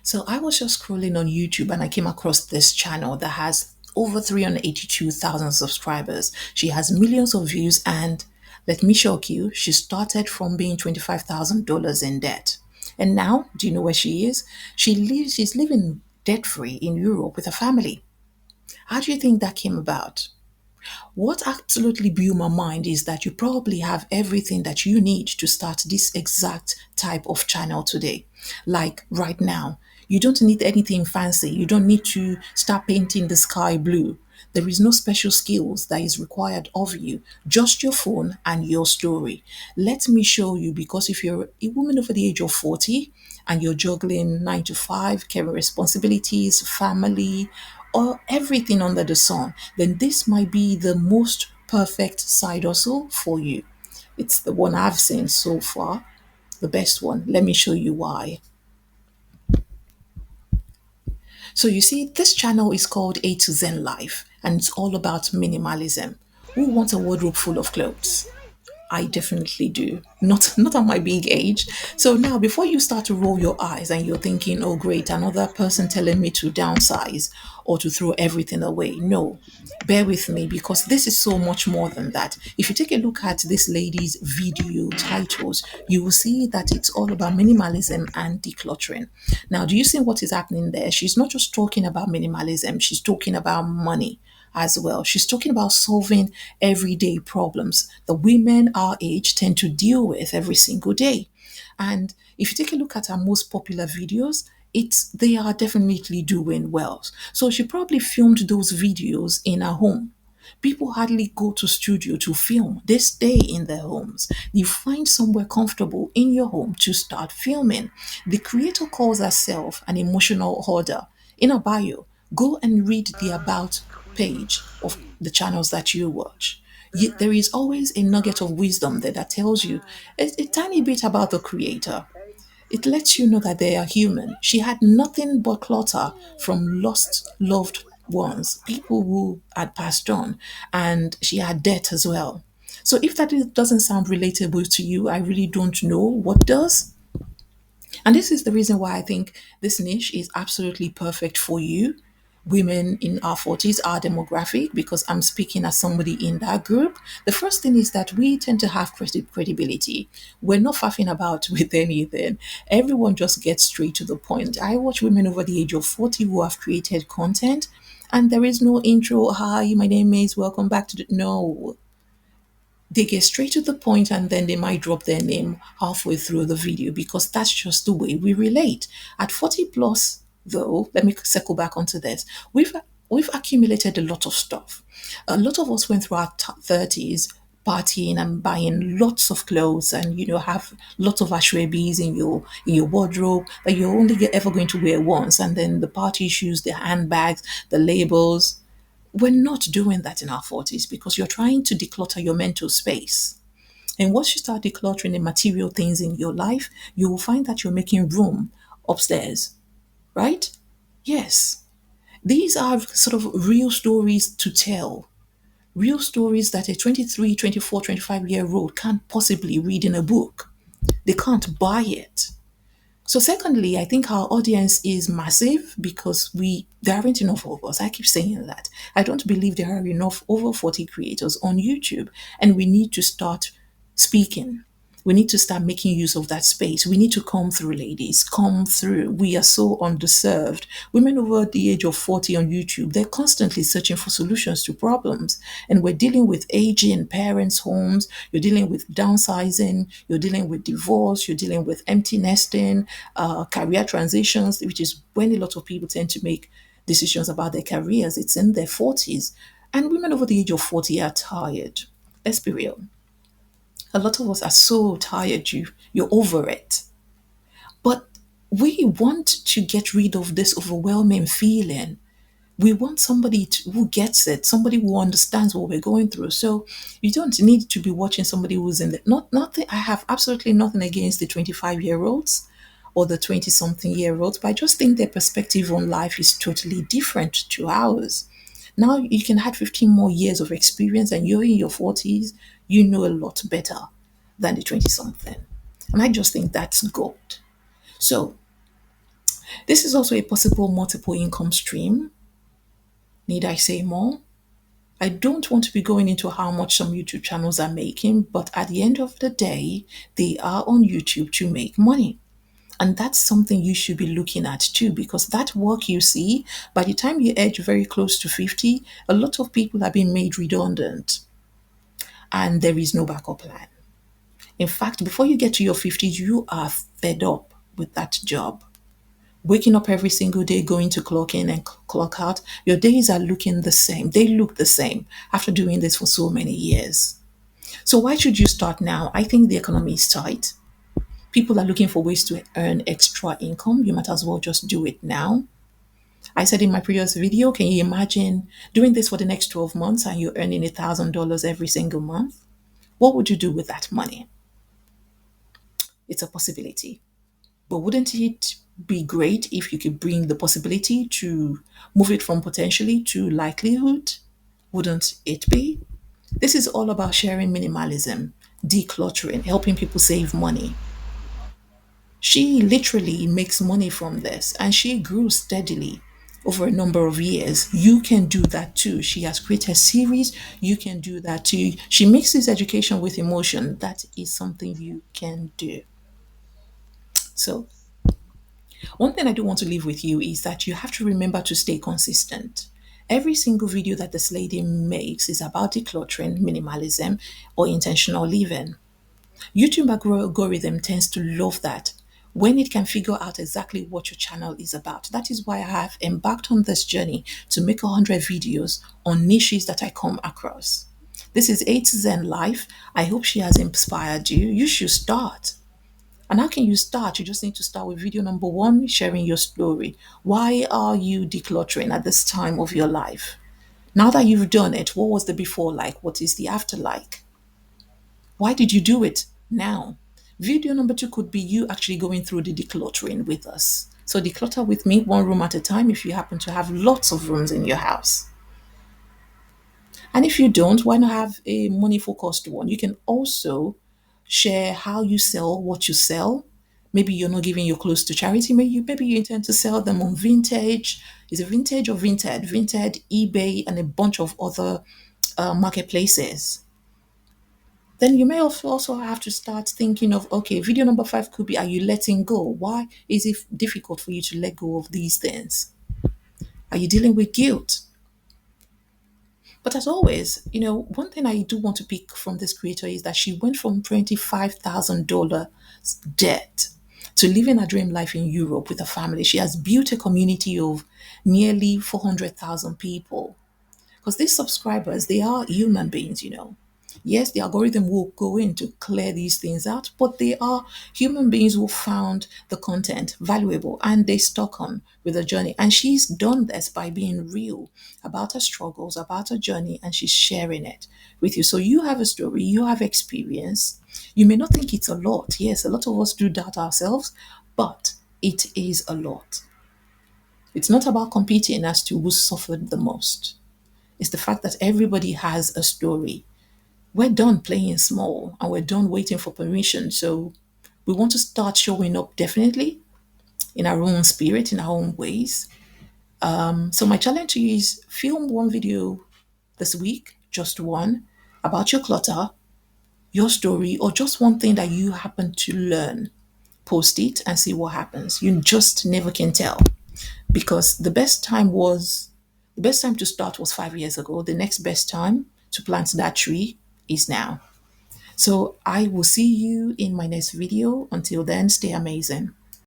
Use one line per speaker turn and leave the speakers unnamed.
So I was just scrolling on YouTube and I came across this channel that has over 382,000 subscribers. She has millions of views, and let me shock you, she started from being $25,000 in debt. And now, do you know where she is? She's living debt free in Europe with her family. How do you think that came about? What absolutely blew my mind is that you probably have everything that you need to start this exact type of channel today. Like right now, you don't need anything fancy. You don't need to start painting the sky blue. There is no special skills that is required of you, just your phone and your story. Let me show you, because if you're a woman over the age of 40 and you're juggling 9 to 5, caring responsibilities, family, or everything under the sun, then this might be the most perfect side hustle for you. It's the one I've seen so far, the best one. Let me show you why. So you see, this channel is called A to Zen Life, and it's all about minimalism. Who wants a wardrobe full of clothes? I definitely do. Not at my big age. So now before you start to roll your eyes and you're thinking, oh great, another person telling me to downsize or to throw everything away. No. Bear with me, because this is so much more than that. If you take a look at this lady's video titles, you will see that it's all about minimalism and decluttering. Now, do you see what is happening there? She's not just talking about minimalism, she's talking about money as well. She's talking about solving everyday problems that women our age tend to deal with every single day. And if you take a look at her most popular videos, they are definitely doing well. So she probably filmed those videos in her home. People hardly go to studio to film. They stay in their homes. You find somewhere comfortable in your home to start filming. The creator calls herself an emotional hoarder. In her bio, go and read the about page of the channels that you watch. There is always a nugget of wisdom there that tells you a tiny bit about the creator. It lets you know that they are human. She had nothing but clutter from lost loved ones, people who had passed on, and she had debt as well. So if doesn't sound relatable to you, I really don't know what does. And this is the reason why I think this niche is absolutely perfect for you. Women in our 40s, our demographic, because I'm speaking as somebody in that group. The first thing is that we tend to have credibility. We're not faffing about with anything. Everyone just gets straight to the point. I watch women over the age of 40 who have created content, and there is no intro. Hi, my name is, welcome back to the. No, they get straight to the point, and then they might drop their name halfway through the video, because that's just the way we relate. At 40 plus, though, let me circle back onto this. We've accumulated a lot of stuff. A lot of us went through our 30s partying and buying lots of clothes, and have lots of ashwabis in your wardrobe that you're only ever going to wear once, and then the party shoes, the handbags, the labels. We're not doing that in our 40s, because you're trying to declutter your mental space. And once you start decluttering the material things in your life, you will find that you're making room upstairs, right? Yes. These are sort of real stories to tell. Real stories that a 23, 24, 25-year-old can't possibly read in a book. They can't buy it. So secondly, I think our audience is massive, because there aren't enough of us. I keep saying that. I don't believe there are enough over 40 creators on YouTube, and we need to start speaking. We need to start making use of that space. We need to come through, ladies. Come through. We are so underserved. Women over the age of 40 on YouTube, they're constantly searching for solutions to problems. And we're dealing with aging parents' homes. You're dealing with downsizing. You're dealing with divorce. You're dealing with empty nesting, career transitions, which is when a lot of people tend to make decisions about their careers. It's in their 40s. And women over the age of 40 are tired. Let's be real. A lot of us are so tired, you're over it. But we want to get rid of this overwhelming feeling. We want somebody who gets it, somebody who understands what we're going through. So you don't need to be watching somebody who's in the nothing. I have absolutely nothing against the 25-year-olds or the 20-something-year-olds, but I just think their perspective on life is totally different to ours. Now you can have 15 more years of experience, and you're in your 40s, you know a lot better than the 20 something. And I just think that's gold. So This is also a possible multiple income stream. Need I say more? I don't want to be going into how much some YouTube channels are making, but at the end of the day, they are on YouTube to make money. And that's something you should be looking at too, because that work you see, by the time you edge very close to 50, a lot of people are being made redundant and there is no backup plan. In fact, before you get to your 50s, you are fed up with that job. Waking up every single day, going to clock in and clock out, your days are looking the same. They look the same after doing this for so many years. So, why should you start now? I think the economy is tight. People are looking for ways to earn extra income. You might as well just do it now. I said in my previous video, can you imagine doing this for the next 12 months and you're earning $1,000 every single month? What would you do with that money? It's a possibility. But wouldn't it be great if you could bring the possibility to move it from potentially to likelihood? Wouldn't it be? This is all about sharing minimalism, decluttering, helping people save money. She literally makes money from this and she grew steadily over a number of years. You can do that too. She has created a series. You can do that too. She mixes education with emotion. That is something you can do. So, one thing I do want to leave with you is that you have to remember to stay consistent. Every single video that this lady makes is about decluttering, minimalism, or intentional living. YouTube algorithm tends to love that when it can figure out exactly what your channel is about. That is why I have embarked on this journey to make 100 videos on niches that I come across. This is A to Zen Life. I hope she has inspired you. You should start. And how can you start? You just need to start with video number one, sharing your story. Why are you decluttering at this time of your life? Now that you've done it, what was the before like? What is the after like? Why did you do it now? Video number two could be you actually going through the decluttering with us. So declutter with me one room at a time if you happen to have lots of rooms in your house. And if you don't, why not have a money focused one? You can also share how you sell what you sell. Maybe you're not giving your clothes to charity. Maybe you intend to sell them on vintage. Is it vintage or vinted? Vinted, eBay, and a bunch of other marketplaces. Then you may also have to start thinking of, okay, video number five could be, are you letting go? Why is it difficult for you to let go of these things? Are you dealing with guilt? But as always, one thing I do want to pick from this creator is that she went from $25,000 debt to living a dream life in Europe with a family. She has built a community of nearly 400,000 people. Because these subscribers, they are human beings. Yes, the algorithm will go in to clear these things out, but they are human beings who found the content valuable and they stuck on with the journey. And she's done this by being real about her struggles, about her journey, and she's sharing it with you. So you have a story, you have experience. You may not think it's a lot. Yes, a lot of us do that ourselves, but it is a lot. It's not about competing as to who suffered the most. It's the fact that everybody has a story. We're done playing small and we're done waiting for permission. So we want to start showing up definitely in our own spirit, in our own ways. So my challenge to you is film one video this week, just one, about your clutter, your story, or just one thing that you happen to learn. Post it and see what happens. You just never can tell because the best time to start was 5 years ago. The next best time to plant that tree is now. So I will see you in my next video. Until then, stay amazing.